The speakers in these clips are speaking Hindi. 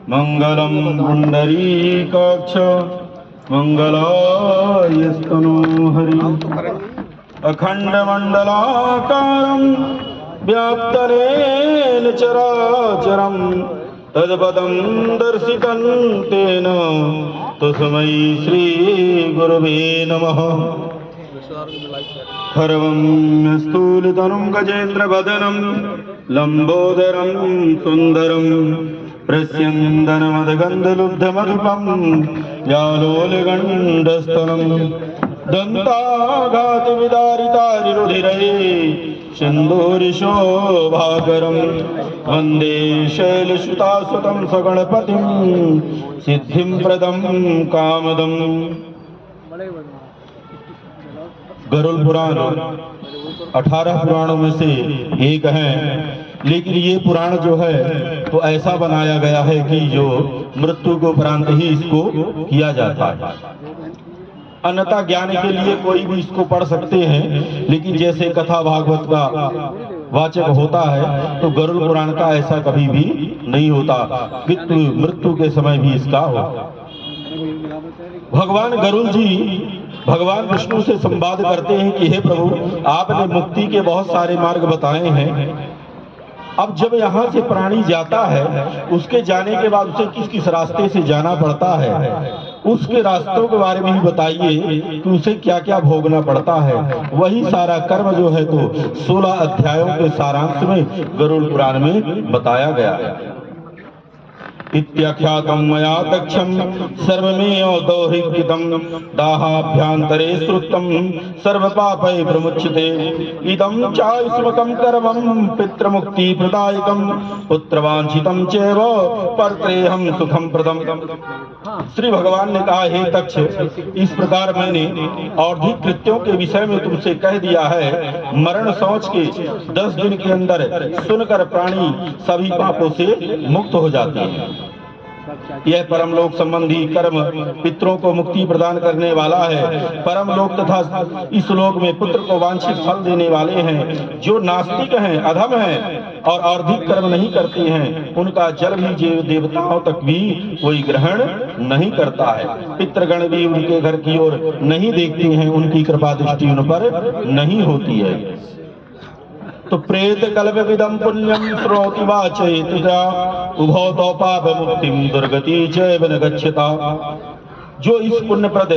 मंगलम पुंडरीकाक्ष मंगलायस्तनो हरि अखंडमंडलाकारं व्याप्तनेन चराचरं तत्पदं दर्शितं तेन तस्मै श्री गुरवे नमः। खरवं स्थूलतनुं गजेन्द्रवदनं लंबोदरं सुंदरं प्रस्यन्दनमदगन्धलुब्धमधुपं व्यालोलगण्डस्थलं दन्ताघातविदारितारिरुधिरे सिन्दूरिशोभाकरं वन्दे शैलसुतासुतं सगणपतिं सिद्धिं प्रदं कामदम्। गरुड़ पुराण 18 पुराणों में से एक है, लेकिन ये पुराण जो है तो ऐसा बनाया गया है कि जो मृत्यु को उपरांत ही इसको किया जाता है। अन्यथा ज्ञान के लिए कोई भी इसको पढ़ सकते हैं, लेकिन जैसे कथा भागवत का वाचक होता है तो गरुड़ पुराण का ऐसा कभी भी नहीं होता कि मृत्यु के समय भी इसका हो। भगवान गरुड़ जी भगवान विष्णु से संवाद करते हैं कि हे प्रभु, आपने मुक्ति के बहुत सारे मार्ग बताए हैं। अब जब यहाँ से प्राणी जाता है, उसके जाने के बाद उसे किस किस रास्ते से जाना पड़ता है, उसके रास्तों के बारे में ही बताइए कि उसे क्या क्या भोगना पड़ता है। वही सारा कर्म जो है तो 16 अध्यायों के सारांश में गरुड़ पुराण में बताया गया है। इत्याख्यातं मया दक्षं सर्वमेव दौहिकृतं दाहाभ्यन्तरे श्रुतं सर्वपापै प्रमुच्यते। इदं चायुष्मकं कर्मं पितृमुक्तिप्रदायकं पुत्रवांछितं चैव परत्रेहं सुखं प्रदम्। श्री भगवान ने कहा, हे दक्ष, इस प्रकार मैंने और्धिक कृत्यों के विषय में तुमसे कह दिया है। मरण सोच के 10 दिन के अंदर सुनकर प्राणी सभी पापों से मुक्त हो जाते हैं। यह परमलोक संबंधी कर्म पितरों को मुक्ति प्रदान करने वाला है। परमलोक तथा इस लोक में पुत्र को वांछित फल देने वाले हैं। जो नास्तिक हैं, अधम हैं और और्धिक कर्म नहीं करते हैं, उनका जल भी जीव देवताओं तक भी कोई ग्रहण नहीं करता है। पितृगण भी उनके घर की ओर नहीं देखते हैं, उनकी कृपा दृष्टि उन पर नहीं होती है। तो प्रेत कल्प विदम पुण्यम श्रोति वाचयितुजा उभौ तो पाप मुक्तिम दुर्गति चैव न गच्छता। जो इस पुण्यप्रद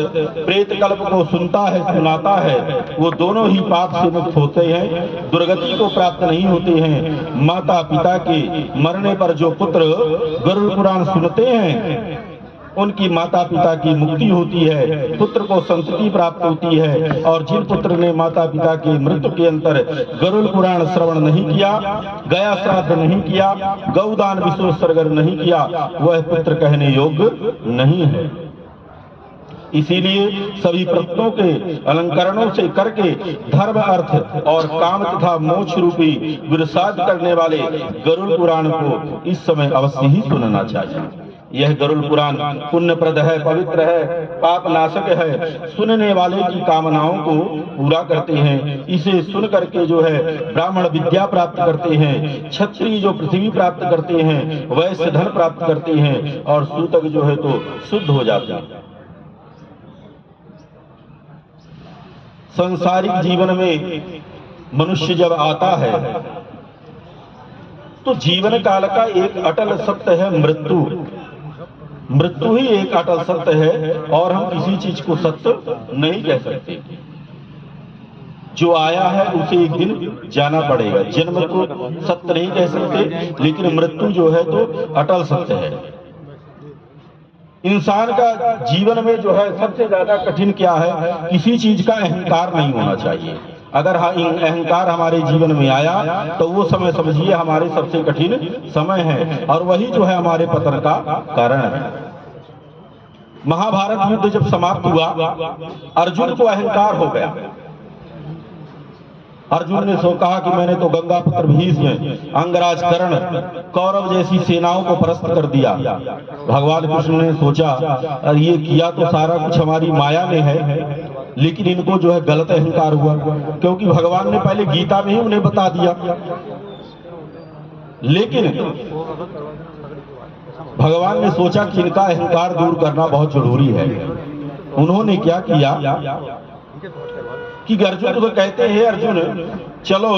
प्रेत कल्प को सुनता है, सुनाता है, वो दोनों ही पाप से मुक्त होते हैं, दुर्गति को प्राप्त नहीं होते हैं। माता पिता के मरने पर जो पुत्र गरुड़ पुराण सुनते हैं, उनकी माता पिता की मुक्ति होती है, पुत्र को संतति प्राप्त होती है। और जिन पुत्र ने माता पिता की मृत्यु के अंतर गरुड़ पुराण श्रवण नहीं किया, गया श्राद्ध नहीं किया, गौदान विश्वोत्सर्ग नहीं किया, वह पुत्र कहने योग्य नहीं है। इसीलिए सभी प्रत्यों के अलंकरणों से करके धर्म, अर्थ और काम तथा मोक्ष रूपी विरसाद करने वाले गरुड़ पुराण को इस समय अवश्य ही सुनना चाहिए। यह गरुड़ पुराण पुण्यप्रद है, पवित्र है, पाप नाशक है, सुनने वाले की कामनाओं को पूरा करते हैं। इसे सुन करके जो है ब्राह्मण विद्या प्राप्त करते हैं, क्षत्रिय जो पृथ्वी प्राप्त करते हैं, वैश्य धन प्राप्त करते हैं और सूतक जो है तो शुद्ध हो जाते हैं। सांसारिक जीवन में मनुष्य जब आता है तो जीवन काल का एक अटल सत्य है मृत्यु। मृत्यु ही एक अटल सत्य है और हम किसी चीज को सत्य नहीं कह सकते। जो आया है उसे एक दिन जाना पड़ेगा। जन्म को सत्य नहीं कह सकते, लेकिन मृत्यु जो है तो अटल सत्य है। इंसान का जीवन में जो है सबसे ज्यादा कठिन क्या है, किसी चीज का अहंकार नहीं होना चाहिए। अगर अहंकार हमारे जीवन में आया तो वो समय समझिए हमारे सबसे कठिन समय है और वही जो है हमारे पतन का कारण है। महाभारत युद्ध जब समाप्त हुआ, अर्जुन को अहंकार हो गया। अर्जुन ने सो कहा कि मैंने तो गंगा पुत्र भीष्म, अंगराज कर्ण, कौरव जैसी सेनाओं को परास्त कर दिया। भगवान कृष्ण ने सोचा और ये किया तो सारा कुछ हमारी माया ने है, लेकिन इनको जो है गलत अहंकार हुआ, क्योंकि भगवान ने पहले गीता में ही उन्हें बता दिया। लेकिन भगवान ने सोचा कि इनका अहंकार दूर करना बहुत जरूरी है। उन्होंने क्या किया कि अर्जुन को तो कहते हैं अर्जुन चलो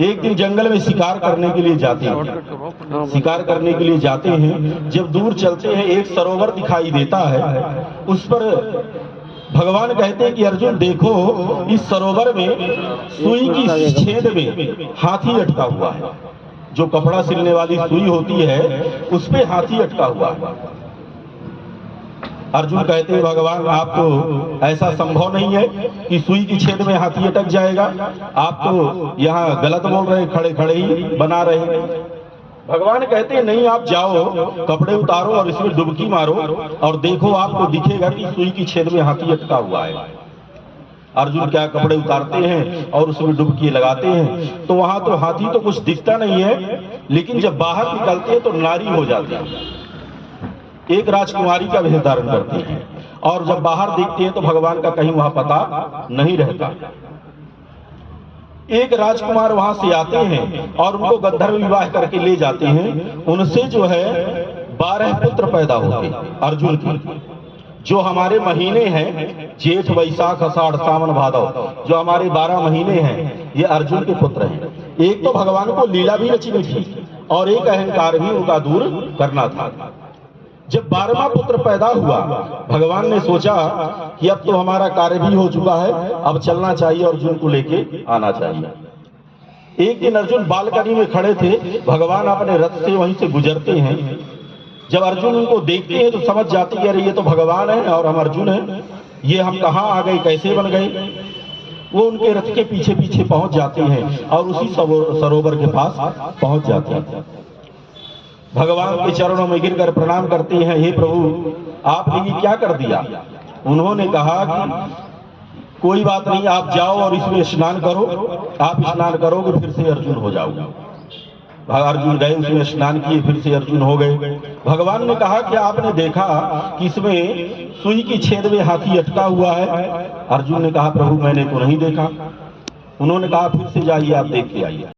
एक दिन जंगल में शिकार करने के लिए जाते हैं। शिकार करने के लिए जाते हैं, जब दूर चलते हैं एक सरोवर दिखाई देता है, उस पर भगवान कहते हैं कि अर्जुन देखो इस सरोवर में सुई की छेद में हाथी अटका हुआ है। जो कपड़ा सिलने वाली सुई होती है उस पे हाथी अटका हुआ है। अर्जुन कहते हैं भगवान आप तो ऐसा संभव नहीं है कि सुई की छेद में हाथी अटक जाएगा, आप तो यहाँ गलत बोल रहे, खड़े खड़े ही बना रहे। भगवान कहते हैं नहीं, आप जाओ कपड़े उतारो और इसमें डुबकी मारो और देखो आपको दिखेगा कि सुई की छेद में हाथी अटका हुआ है। अर्जुन क्या कपड़े उतारते हैं और उसमें डुबकी लगाते हैं तो वहां तो हाथी तो कुछ दिखता नहीं है, लेकिन जब बाहर निकलते हैं तो नारी हो जाती है, एक राजकुमारी का वेश धारण करती है और जब बाहर देखते हैं तो भगवान का कहीं वहां पता नहीं रहता। एक राजकुमार वहां से आते हैं और उनको गंधर्व विवाह करके ले जाते हैं। उनसे जो है 12 पुत्र पैदा होते अर्जुन की। जो हमारे महीने हैं जेठ वैशाख आषाढ़ सावन भादव, जो हमारे 12 महीने हैं ये अर्जुन के पुत्र हैं। एक तो भगवान को लीला भी रचनी थी और एक अहंकार भी उनका दूर करना था। जब 12वां पुत्र पैदा हुआ भगवान ने सोचा कि अब तो हमारा कार्य भी हो चुका है, अब चलना चाहिए, अर्जुन को लेके आना चाहिए। एक दिन अर्जुन बालकनी में खड़े थे, भगवान अपने रथ से वहीं से गुजरते हैं। जब अर्जुन उनको देखते हैं तो समझ जाते हैं अरे ये तो भगवान है और हम अर्जुन हैं, ये हम कहाँ आ गए, कैसे बन गए। वो उनके रथ के पीछे पीछे पहुंच जाते हैं और उसी सरोवर के पास पहुंच जाते हैं। भगवान के चरणों में गिरकर प्रणाम करते हैं, हे प्रभु आपने ये क्या कर दिया। उन्होंने कहा कि कोई बात नहीं, आप जाओ और इसमें स्नान करो, आप स्नान करोगे फिर से अर्जुन हो जाओगे। अर्जुन गए, उसमें स्नान किए, फिर से अर्जुन हो गए। भगवान ने कहा कि आपने देखा कि इसमें सुई की छेद में हाथी अटका हुआ है। अर्जुन ने कहा प्रभु मैंने तो नहीं देखा। उन्होंने कहा फिर से जाइए आप देख के आइए।